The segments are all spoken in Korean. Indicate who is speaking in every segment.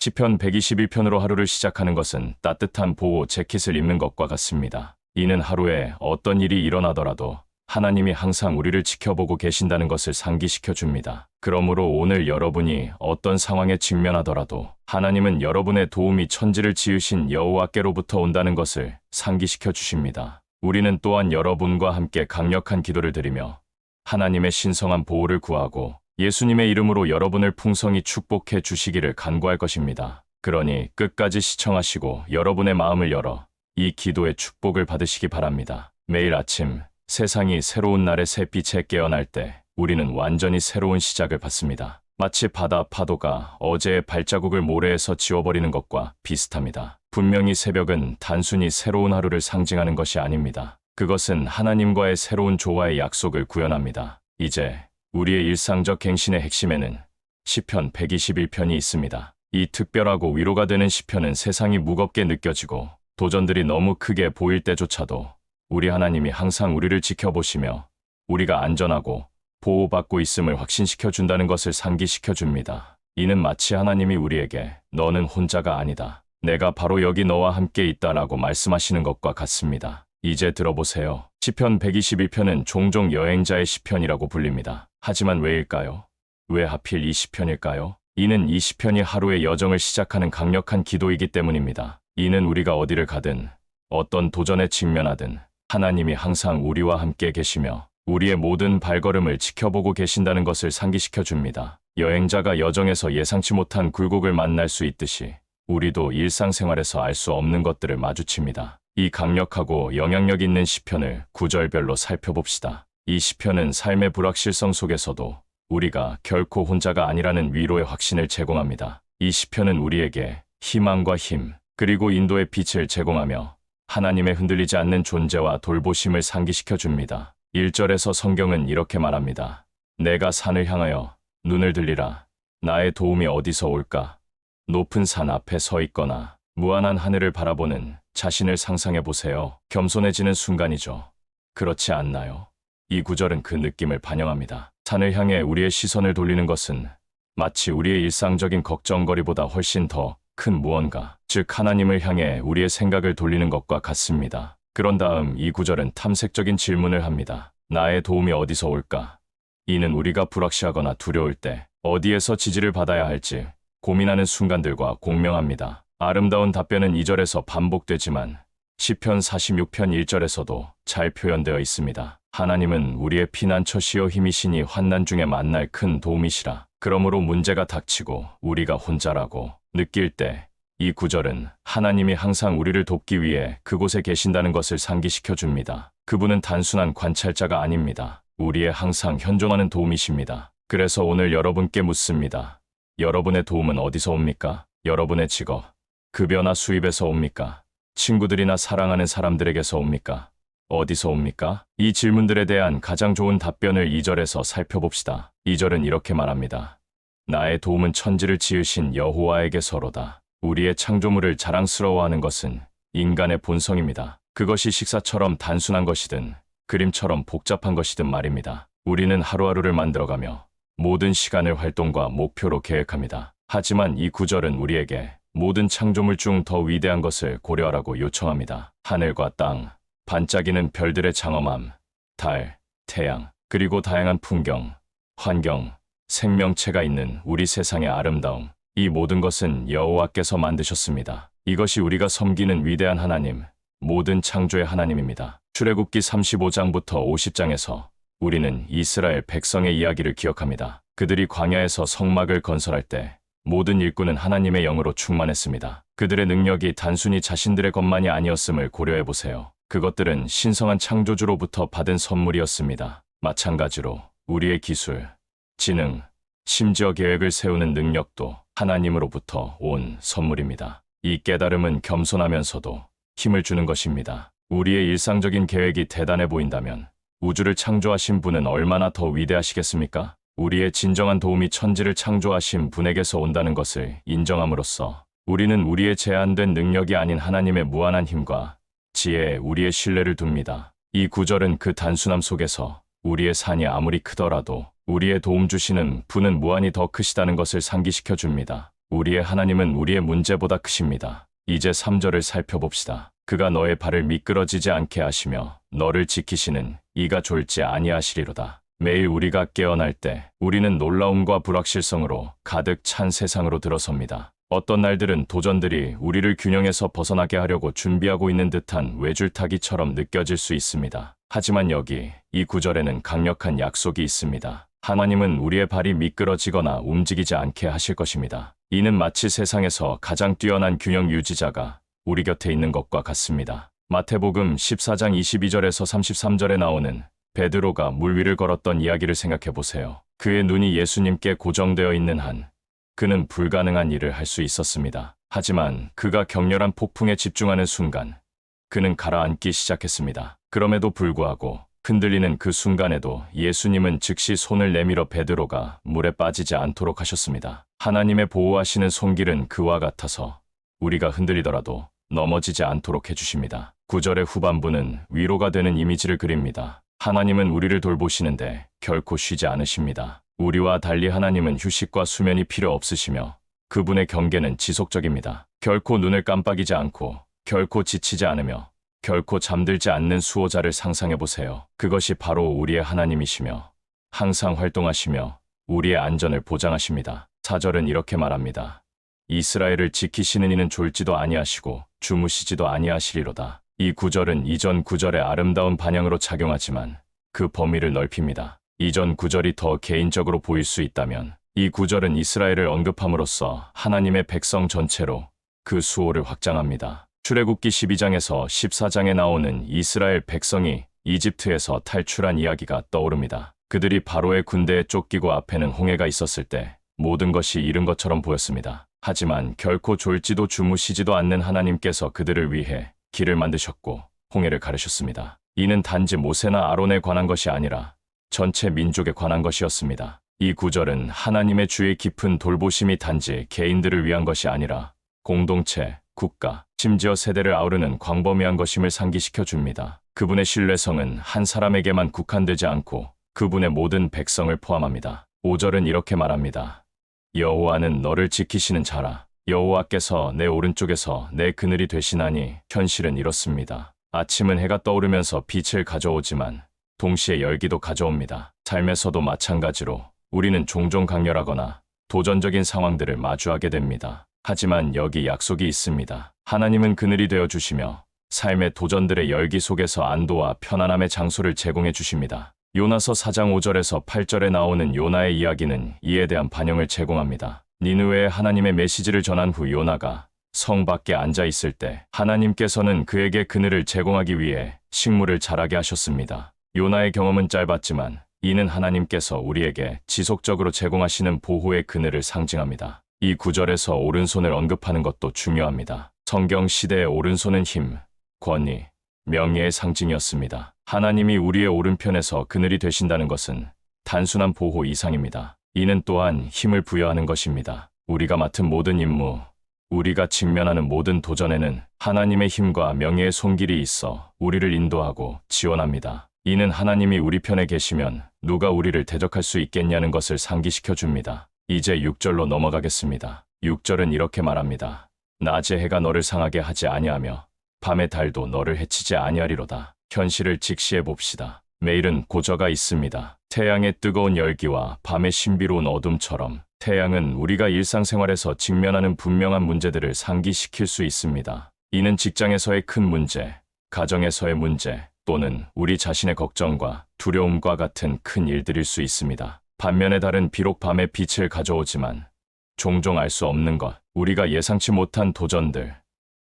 Speaker 1: 시편 121편으로 하루를 시작하는 것은 따뜻한 보호 재킷을 입는 것과 같습니다. 이는 하루에 어떤 일이 일어나더라도 하나님이 항상 우리를 지켜보고 계신다는 것을 상기시켜 줍니다. 그러므로 오늘 여러분이 어떤 상황에 직면하더라도 하나님은 여러분의 도움이 천지를 지으신 여호와께로부터 온다는 것을 상기시켜 주십니다. 우리는 또한 여러분과 함께 강력한 기도를 드리며 하나님의 신성한 보호를 구하고 예수님의 이름으로 여러분을 풍성히 축복해 주시기를 간구할 것입니다. 그러니 끝까지 시청하시고 여러분의 마음을 열어 이 기도의 축복을 받으시기 바랍니다. 매일 아침 세상이 새로운 날의 새빛에 깨어날 때 우리는 완전히 새로운 시작을 받습니다. 마치 바다 파도가 어제의 발자국을 모래에서 지워버리는 것과 비슷합니다. 분명히 새벽은 단순히 새로운 하루를 상징하는 것이 아닙니다. 그것은 하나님과의 새로운 조화의 약속을 구현합니다. 이제 우리의 일상적 갱신의 핵심에는 시편 121편이 있습니다. 이 특별하고 위로가 되는 시편은 세상이 무겁게 느껴지고 도전들이 너무 크게 보일 때조차도 우리 하나님이 항상 우리를 지켜보시며 우리가 안전하고 보호받고 있음을 확신시켜 준다는 것을 상기시켜 줍니다. 이는 마치 하나님이 우리에게 너는 혼자가 아니다. 내가 바로 여기 너와 함께 있다라고 말씀하시는 것과 같습니다. 이제 들어보세요. 시편 121편은 종종 여행자의 시편이라고 불립니다. 하지만 왜일까요? 왜 하필 이 시편일까요? 이는 이 시편이 하루의 여정을 시작하는 강력한 기도이기 때문입니다. 이는 우리가 어디를 가든 어떤 도전에 직면하든 하나님이 항상 우리와 함께 계시며 우리의 모든 발걸음을 지켜보고 계신다는 것을 상기시켜 줍니다. 여행자가 여정에서 예상치 못한 굴곡을 만날 수 있듯이 우리도 일상생활에서 알 수 없는 것들을 마주칩니다. 이 강력하고 영향력 있는 시편을 구절별로 살펴봅시다. 이 시편은 삶의 불확실성 속에서도 우리가 결코 혼자가 아니라는 위로의 확신을 제공합니다. 이 시편은 우리에게 희망과 힘, 그리고 인도의 빛을 제공하며 하나님의 흔들리지 않는 존재와 돌보심을 상기시켜 줍니다. 1절에서 성경은 이렇게 말합니다. 내가 산을 향하여 눈을 들리라. 나의 도움이 어디서 올까? 높은 산 앞에 서 있거나 무한한 하늘을 바라보는 자신을 상상해 보세요. 겸손해지는 순간이죠. 그렇지 않나요? 이 구절은 그 느낌을 반영합니다. 산을 향해 우리의 시선을 돌리는 것은 마치 우리의 일상적인 걱정거리보다 훨씬 더 큰 무언가, 즉 하나님을 향해 우리의 생각을 돌리는 것과 같습니다. 그런 다음 이 구절은 탐색적인 질문을 합니다. 나의 도움이 어디서 올까? 이는 우리가 불확실하거나 두려울 때 어디에서 지지를 받아야 할지 고민하는 순간들과 공명합니다. 아름다운 답변은 2절에서 반복되지만 시편 46편 1절에서도 잘 표현되어 있습니다. 하나님은 우리의 피난처시여 힘이시니 환난 중에 만날 큰 도움이시라. 그러므로 문제가 닥치고 우리가 혼자라고 느낄 때 이 구절은 하나님이 항상 우리를 돕기 위해 그곳에 계신다는 것을 상기시켜 줍니다. 그분은 단순한 관찰자가 아닙니다. 우리의 항상 현존하는 도움이십니다. 그래서 오늘 여러분께 묻습니다. 여러분의 도움은 어디서 옵니까? 여러분의 직업, 급여나 수입에서 옵니까? 친구들이나 사랑하는 사람들에게서 옵니까? 어디서 옵니까? 이 질문들에 대한 가장 좋은 답변을 2절에서 살펴봅시다. 2절은 이렇게 말합니다. 나의 도움은 천지를 지으신 여호와에게서로다. 우리의 창조물을 자랑스러워하는 것은 인간의 본성입니다. 그것이 식사처럼 단순한 것이든 그림처럼 복잡한 것이든 말입니다. 우리는 하루하루를 만들어가며 모든 시간을 활동과 목표로 계획합니다. 하지만 이 구절은 우리에게 모든 창조물 중 더 위대한 것을 고려하라고 요청합니다. 하늘과 땅, 반짝이는 별들의 장엄함, 달, 태양, 그리고 다양한 풍경, 환경, 생명체가 있는 우리 세상의 아름다움. 이 모든 것은 여호와께서 만드셨습니다. 이것이 우리가 섬기는 위대한 하나님, 모든 창조의 하나님입니다. 출애굽기 35장부터 50장에서 우리는 이스라엘 백성의 이야기를 기억합니다. 그들이 광야에서 성막을 건설할 때 모든 일꾼은 하나님의 영으로 충만했습니다. 그들의 능력이 단순히 자신들의 것만이 아니었음을 고려해보세요. 그것들은 신성한 창조주로부터 받은 선물이었습니다. 마찬가지로 우리의 기술, 지능, 심지어 계획을 세우는 능력도 하나님으로부터 온 선물입니다. 이 깨달음은 겸손하면서도 힘을 주는 것입니다. 우리의 일상적인 계획이 대단해 보인다면 우주를 창조하신 분은 얼마나 더 위대하시겠습니까? 우리의 진정한 도움이 천지를 창조하신 분에게서 온다는 것을 인정함으로써 우리는 우리의 제한된 능력이 아닌 하나님의 무한한 힘과 지혜에 우리의 신뢰를 둡니다. 이 구절은 그 단순함 속에서 우리의 산이 아무리 크더라도 우리의 도움 주시는 분은 무한히 더 크시다는 것을 상기시켜 줍니다. 우리의 하나님은 우리의 문제보다 크십니다. 이제 3절을 살펴봅시다. 그가 너의 발을 미끄러지지 않게 하시며 너를 지키시는 이가 졸지 아니하시리로다. 매일 우리가 깨어날 때 우리는 놀라움과 불확실성으로 가득 찬 세상으로 들어섭니다. 어떤 날들은 도전들이 우리를 균형에서 벗어나게 하려고 준비하고 있는 듯한 외줄타기처럼 느껴질 수 있습니다. 하지만 여기 이 구절에는 강력한 약속이 있습니다. 하나님은 우리의 발이 미끄러지거나 움직이지 않게 하실 것입니다. 이는 마치 세상에서 가장 뛰어난 균형 유지자가 우리 곁에 있는 것과 같습니다. 마태복음 14장 22절에서 33절에 나오는 베드로가 물 위를 걸었던 이야기를 생각해 보세요. 그의 눈이 예수님께 고정되어 있는 한 그는 불가능한 일을 할 수 있었습니다. 하지만 그가 격렬한 폭풍에 집중하는 순간 그는 가라앉기 시작했습니다. 그럼에도 불구하고 흔들리는 그 순간에도 예수님은 즉시 손을 내밀어 베드로가 물에 빠지지 않도록 하셨습니다. 하나님의 보호하시는 손길은 그와 같아서 우리가 흔들리더라도 넘어지지 않도록 해주십니다. 9절의 후반부는 위로가 되는 이미지를 그립니다. 하나님은 우리를 돌보시는데 결코 쉬지 않으십니다. 우리와 달리 하나님은 휴식과 수면이 필요 없으시며 그분의 경계는 지속적입니다. 결코 눈을 깜빡이지 않고 결코 지치지 않으며 결코 잠들지 않는 수호자를 상상해 보세요. 그것이 바로 우리의 하나님이시며 항상 활동하시며 우리의 안전을 보장하십니다. 4절은 이렇게 말합니다. 이스라엘을 지키시는 이는 졸지도 아니하시고 주무시지도 아니하시리로다. 이 구절은 이전 구절의 아름다운 반영으로 작용하지만 그 범위를 넓힙니다. 이전 구절이 더 개인적으로 보일 수 있다면 이 구절은 이스라엘을 언급함으로써 하나님의 백성 전체로 그 수호를 확장합니다. 출애굽기 12장에서 14장에 나오는 이스라엘 백성이 이집트에서 탈출한 이야기가 떠오릅니다. 그들이 바로의 군대에 쫓기고 앞에는 홍해가 있었을 때 모든 것이 잃은 것처럼 보였습니다. 하지만 결코 졸지도 주무시지도 않는 하나님께서 그들을 위해 길을 만드셨고 홍해를 가르셨습니다. 이는 단지 모세나 아론에 관한 것이 아니라 전체 민족에 관한 것이었습니다. 이 구절은 하나님의 주의 깊은 돌보심이 단지 개인들을 위한 것이 아니라 공동체, 국가, 심지어 세대를 아우르는 광범위한 것임을 상기시켜 줍니다. 그분의 신뢰성은 한 사람에게만 국한되지 않고 그분의 모든 백성을 포함합니다. 5절은 이렇게 말합니다. 여호와는 너를 지키시는 자라. 여호와께서 내 오른쪽에서 내 그늘이 되시나니 현실은 이렇습니다. 아침은 해가 떠오르면서 빛을 가져오지만 동시에 열기도 가져옵니다. 삶에서도 마찬가지로 우리는 종종 강렬하거나 도전적인 상황들을 마주하게 됩니다. 하지만 여기 약속이 있습니다. 하나님은 그늘이 되어 주시며 삶의 도전들의 열기 속에서 안도와 편안함의 장소를 제공해 주십니다. 요나서 4장 5절에서 8절에 나오는 요나의 이야기는 이에 대한 반영을 제공합니다. 니느웨에 하나님의 메시지를 전한 후 요나가 성 밖에 앉아 있을 때 하나님께서는 그에게 그늘을 제공하기 위해 식물을 자라게 하셨습니다. 요나의 경험은 짧았지만 이는 하나님께서 우리에게 지속적으로 제공하시는 보호의 그늘을 상징합니다. 이 구절에서 오른손을 언급하는 것도 중요합니다. 성경 시대의 오른손은 힘, 권위, 명예의 상징이었습니다. 하나님이 우리의 오른편에서 그늘이 되신다는 것은 단순한 보호 이상입니다. 이는 또한 힘을 부여하는 것입니다. 우리가 맡은 모든 임무, 우리가 직면하는 모든 도전에는 하나님의 힘과 명예의 손길이 있어 우리를 인도하고 지원합니다. 이는 하나님이 우리 편에 계시면 누가 우리를 대적할 수 있겠냐는 것을 상기시켜 줍니다. 이제 6절로 넘어가겠습니다. 6절은 이렇게 말합니다. 낮의 해가 너를 상하게 하지 아니하며 밤의 달도 너를 해치지 아니하리로다. 현실을 직시해 봅시다. 매일은 고저가 있습니다. 태양의 뜨거운 열기와 밤의 신비로운 어둠처럼 태양은 우리가 일상생활에서 직면하는 분명한 문제들을 상기시킬 수 있습니다. 이는 직장에서의 큰 문제, 가정에서의 문제, 또는 우리 자신의 걱정과 두려움과 같은 큰 일들일 수 있습니다. 반면에 달은 비록 밤에 빛을 가져오지만 종종 알 수 없는 것, 우리가 예상치 못한 도전들,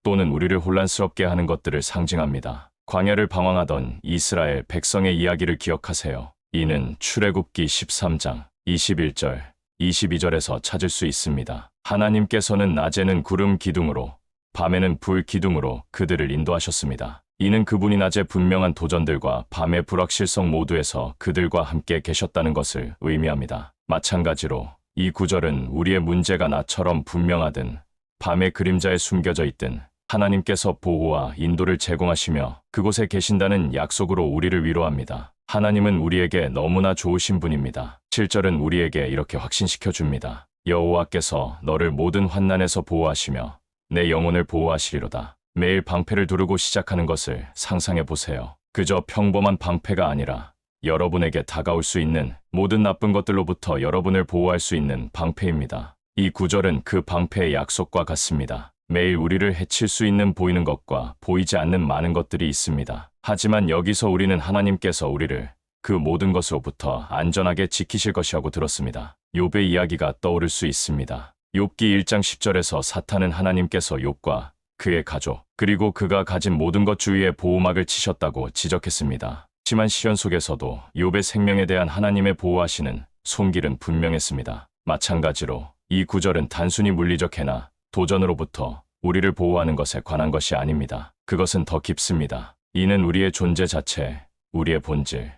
Speaker 1: 또는 우리를 혼란스럽게 하는 것들을 상징합니다. 광야를 방황하던 이스라엘 백성의 이야기를 기억하세요. 이는 출애굽기 13장 21절, 22절에서 찾을 수 있습니다. 하나님께서는 낮에는 구름 기둥으로, 밤에는 불 기둥으로 그들을 인도하셨습니다. 이는 그분이 낮에 분명한 도전들과 밤의 불확실성 모두에서 그들과 함께 계셨다는 것을 의미합니다. 마찬가지로 이 구절은 우리의 문제가 나처럼 분명하든 밤의 그림자에 숨겨져 있든 하나님께서 보호와 인도를 제공하시며 그곳에 계신다는 약속으로 우리를 위로합니다. 하나님은 우리에게 너무나 좋으신 분입니다. 7절은 우리에게 이렇게 확신시켜 줍니다. 여호와께서 너를 모든 환난에서 보호하시며 내 영혼을 보호하시리로다. 매일 방패를 두르고 시작하는 것을 상상해 보세요. 그저 평범한 방패가 아니라 여러분에게 다가올 수 있는 모든 나쁜 것들로부터 여러분을 보호할 수 있는 방패입니다. 이 구절은 그 방패의 약속과 같습니다. 매일 우리를 해칠 수 있는 보이는 것과 보이지 않는 많은 것들이 있습니다. 하지만 여기서 우리는 하나님께서 우리를 그 모든 것으로부터 안전하게 지키실 것이라고 들었습니다. 욥의 이야기가 떠오를 수 있습니다. 욥기 1장 10절에서 사탄은 하나님께서 욥과 그의 가족, 그리고 그가 가진 모든 것 주위에 보호막을 치셨다고 지적했습니다. 심한 시련 속에서도 욥의 생명에 대한 하나님의 보호하시는 손길은 분명했습니다. 마찬가지로 이 구절은 단순히 물리적 해나 도전으로부터 우리를 보호하는 것에 관한 것이 아닙니다. 그것은 더 깊습니다. 이는 우리의 존재 자체, 우리의 본질,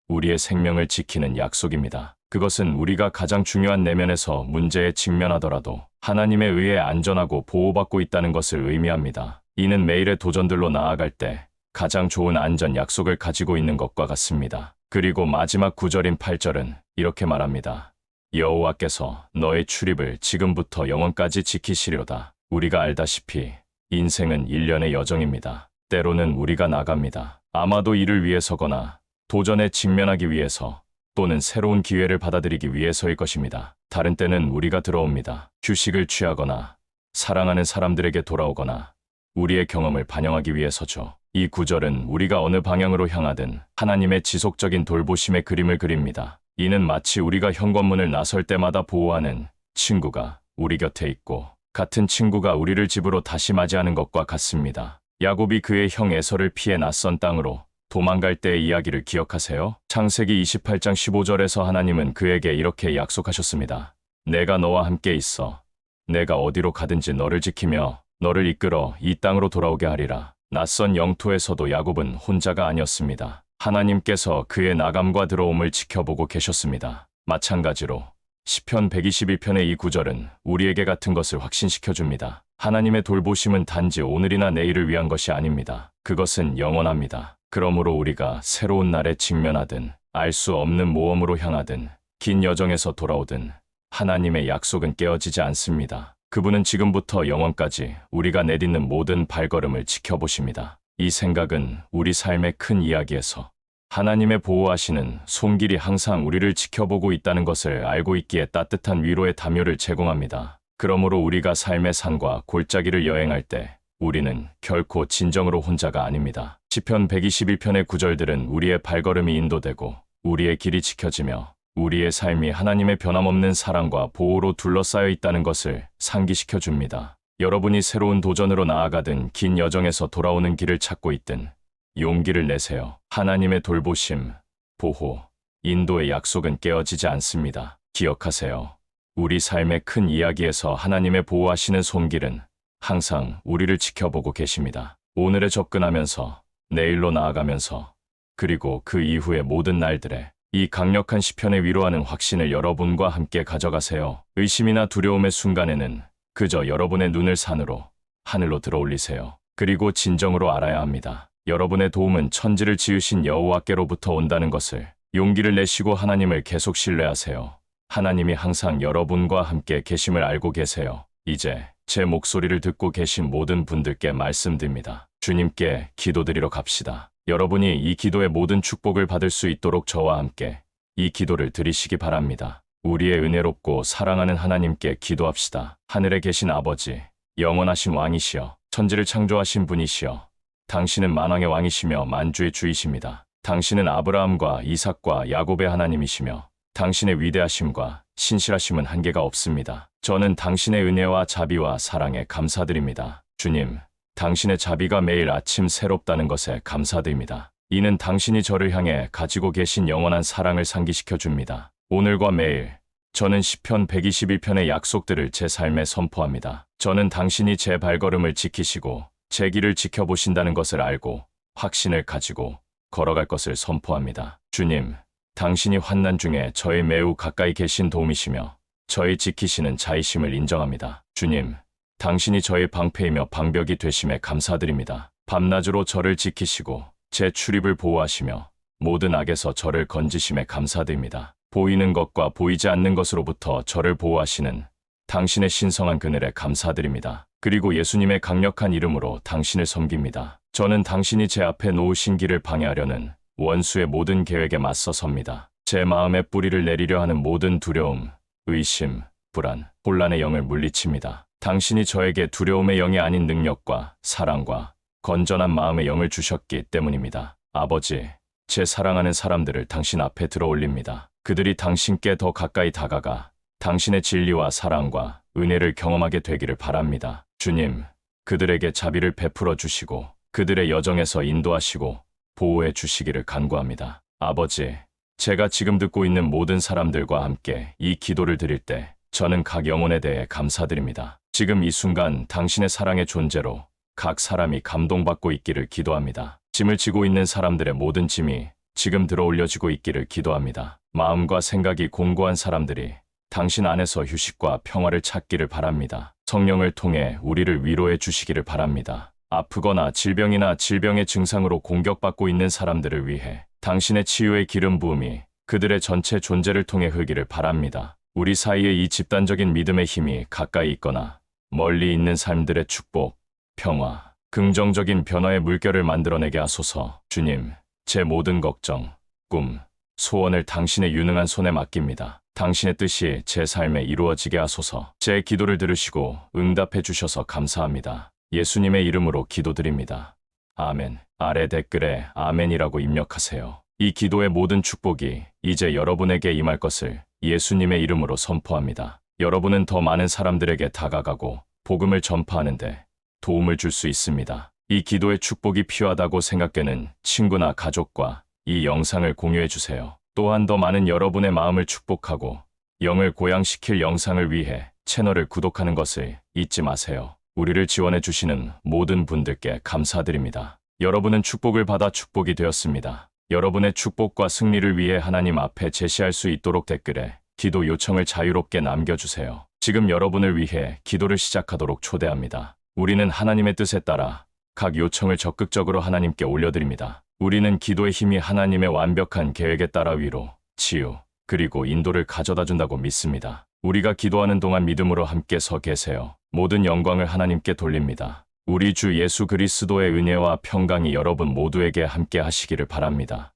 Speaker 1: 우리의 생명을 지키는 약속입니다. 그것은 우리가 가장 중요한 내면에서 문제에 직면하더라도 하나님에 의해 안전하고 보호받고 있다는 것을 의미합니다. 이는 매일의 도전들로 나아갈 때 가장 좋은 안전 약속을 가지고 있는 것과 같습니다. 그리고 마지막 구절인 8절은 이렇게 말합니다. 여호와께서 너의 출입을 지금부터 영원까지 지키시리로다. 우리가 알다시피 인생은 일련의 여정입니다. 때로는 우리가 나갑니다. 아마도 이를 위해서거나 도전에 직면하기 위해서 또는 새로운 기회를 받아들이기 위해서일 것입니다. 다른 때는 우리가 들어옵니다. 휴식을 취하거나 사랑하는 사람들에게 돌아오거나 우리의 경험을 반영하기 위해서죠. 이 구절은 우리가 어느 방향으로 향하든 하나님의 지속적인 돌보심의 그림을 그립니다. 이는 마치 우리가 현관문을 나설 때마다 보호하는 친구가 우리 곁에 있고 같은 친구가 우리를 집으로 다시 맞이하는 것과 같습니다. 야곱이 그의 형 에서를 피해 낯선 땅으로 도망갈 때의 이야기를 기억하세요? 창세기 28장 15절에서 하나님은 그에게 이렇게 약속하셨습니다. 내가 너와 함께 있어. 내가 어디로 가든지 너를 지키며 너를 이끌어 이 땅으로 돌아오게 하리라. 낯선 영토에서도 야곱은 혼자가 아니었습니다. 하나님께서 그의 나감과 들어옴을 지켜보고 계셨습니다. 마찬가지로 시편 121편의 이 구절은 우리에게 같은 것을 확신시켜줍니다. 하나님의 돌보심은 단지 오늘이나 내일을 위한 것이 아닙니다. 그것은 영원합니다. 그러므로 우리가 새로운 날에 직면하든 알 수 없는 모험으로 향하든 긴 여정에서 돌아오든 하나님의 약속은 깨어지지 않습니다. 그분은 지금부터 영원까지 우리가 내딛는 모든 발걸음을 지켜보십니다. 이 생각은 우리 삶의 큰 이야기에서 하나님의 보호하시는 손길이 항상 우리를 지켜보고 있다는 것을 알고 있기에 따뜻한 위로의 담요를 제공합니다. 그러므로 우리가 삶의 산과 골짜기를 여행할 때 우리는 결코 진정으로 혼자가 아닙니다. 시편 121편의 구절들은 우리의 발걸음이 인도되고 우리의 길이 지켜지며 우리의 삶이 하나님의 변함없는 사랑과 보호로 둘러싸여 있다는 것을 상기시켜 줍니다. 여러분이 새로운 도전으로 나아가든 긴 여정에서 돌아오는 길을 찾고 있든 용기를 내세요. 하나님의 돌보심, 보호, 인도의 약속은 깨어지지 않습니다. 기억하세요. 우리 삶의 큰 이야기에서 하나님의 보호하시는 손길은 항상 우리를 지켜보고 계십니다. 오늘에 접근하면서, 내일로 나아가면서, 그리고 그 이후의 모든 날들에 이 강력한 시편에 위로하는 확신을 여러분과 함께 가져가세요. 의심이나 두려움의 순간에는 그저 여러분의 눈을 산으로, 하늘로 들어올리세요. 그리고 진정으로 알아야 합니다. 여러분의 도움은 천지를 지으신 여호와께로부터 온다는 것을. 용기를 내시고 하나님을 계속 신뢰하세요. 하나님이 항상 여러분과 함께 계심을 알고 계세요. 이제 제 목소리를 듣고 계신 모든 분들께 말씀드립니다. 주님께 기도드리러 갑시다. 여러분이 이 기도의 모든 축복을 받을 수 있도록 저와 함께 이 기도를 드리시기 바랍니다. 우리의 은혜롭고 사랑하는 하나님께 기도합시다. 하늘에 계신 아버지, 영원하신 왕이시여, 천지를 창조하신 분이시여, 당신은 만왕의 왕이시며 만주의 주이십니다. 당신은 아브라함과 이삭과 야곱의 하나님이시며 당신의 위대하심과 신실하심은 한계가 없습니다. 저는 당신의 은혜와 자비와 사랑에 감사드립니다. 주님, 당신의 자비가 매일 아침 새롭다는 것에 감사드립니다. 이는 당신이 저를 향해 가지고 계신 영원한 사랑을 상기시켜 줍니다. 오늘과 매일 저는 시편 121편의 약속들을 제 삶에 선포합니다. 저는 당신이 제 발걸음을 지키시고 제 길을 지켜보신다는 것을 알고 확신을 가지고 걸어갈 것을 선포합니다. 주님, 당신이 환난 중에 저의 매우 가까이 계신 도움이시며 저의 지키시는 자이심을 인정합니다. 주님, 당신이 저의 방패이며 방벽이 되심에 감사드립니다. 밤낮으로 저를 지키시고 제 출입을 보호하시며 모든 악에서 저를 건지심에 감사드립니다. 보이는 것과 보이지 않는 것으로부터 저를 보호하시는 당신의 신성한 그늘에 감사드립니다. 그리고 예수님의 강력한 이름으로 당신을 섬깁니다. 저는 당신이 제 앞에 놓으신 길을 방해하려는 원수의 모든 계획에 맞서 섭니다. 제 마음에 뿌리를 내리려 하는 모든 두려움, 의심, 불안, 혼란의 영을 물리칩니다. 당신이 저에게 두려움의 영이 아닌 능력과 사랑과 건전한 마음의 영을 주셨기 때문입니다. 아버지, 제 사랑하는 사람들을 당신 앞에 들어 올립니다. 그들이 당신께 더 가까이 다가가 당신의 진리와 사랑과 은혜를 경험하게 되기를 바랍니다. 주님, 그들에게 자비를 베풀어 주시고 그들의 여정에서 인도하시고 보호해 주시기를 간구합니다. 아버지, 제가 지금 듣고 있는 모든 사람들과 함께 이 기도를 드릴 때 저는 각 영혼에 대해 감사드립니다. 지금 이 순간 당신의 사랑의 존재로 각 사람이 감동받고 있기를 기도합니다. 짐을 지고 있는 사람들의 모든 짐이 지금 들어 올려지고 있기를 기도합니다. 마음과 생각이 공고한 사람들이 당신 안에서 휴식과 평화를 찾기를 바랍니다. 성령을 통해 우리를 위로해 주시기를 바랍니다. 아프거나 질병이나 질병의 증상으로 공격받고 있는 사람들을 위해 당신의 치유의 기름 부음이 그들의 전체 존재를 통해 흐르기를 바랍니다. 우리 사이에 이 집단적인 믿음의 힘이 가까이 있거나 멀리 있는 삶들의 축복, 평화, 긍정적인 변화의 물결을 만들어내게 하소서. 주님, 제 모든 걱정, 꿈, 소원을 당신의 유능한 손에 맡깁니다. 당신의 뜻이 제 삶에 이루어지게 하소서. 제 기도를 들으시고 응답해 주셔서 감사합니다. 예수님의 이름으로 기도드립니다. 아멘. 아래 댓글에 아멘이라고 입력하세요. 이 기도의 모든 축복이 이제 여러분에게 임할 것을 예수님의 이름으로 선포합니다. 여러분은 더 많은 사람들에게 다가가고 복음을 전파하는데 도움을 줄 수 있습니다. 이 기도의 축복이 필요하다고 생각되는 친구나 가족과 이 영상을 공유해 주세요. 또한 더 많은 여러분의 마음을 축복하고 영을 고양시킬 영상을 위해 채널을 구독하는 것을 잊지 마세요. 우리를 지원해 주시는 모든 분들께 감사드립니다. 여러분은 축복을 받아 축복이 되었습니다. 여러분의 축복과 승리를 위해 하나님 앞에 제시할 수 있도록 댓글에 기도 요청을 자유롭게 남겨주세요. 지금 여러분을 위해 기도를 시작하도록 초대합니다. 우리는 하나님의 뜻에 따라 각 요청을 적극적으로 하나님께 올려드립니다. 우리는 기도의 힘이 하나님의 완벽한 계획에 따라 위로, 치유, 그리고 인도를 가져다 준다고 믿습니다. 우리가 기도하는 동안 믿음으로 함께 서 계세요. 모든 영광을 하나님께 돌립니다. 우리 주 예수 그리스도의 은혜와 평강이 여러분 모두에게 함께 하시기를 바랍니다.